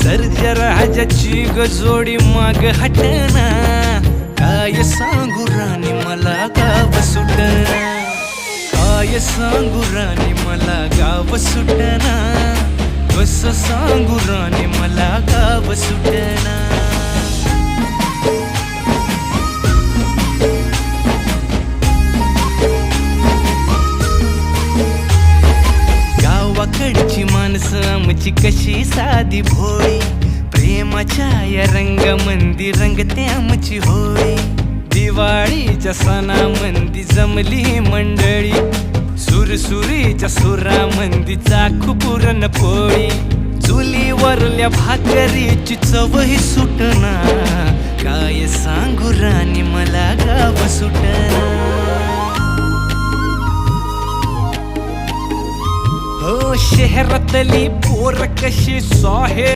सर्जराजाची गजोडी माग हटना, काय सांगू राणी मला गाव सुटना, काय सांगू राणी मला गाव सुटना, कसं सांगू राणी मला गाव सुटना. गावाकडची माणसं आमची कशी साधी भोळी, प्रेमाच्या या रंगामंदी रंगते आमची होळी. दिवाळीच्या सणामंदी जमली मंडळी, सुरसुरीच्या सुरामंदी चाखू पुरणपोळी. चुलीवरल्या भाकरीची चवही सुटना, काय सांगू राणी मला गाव सुटना. हो शहरातली पोर कशी सोहे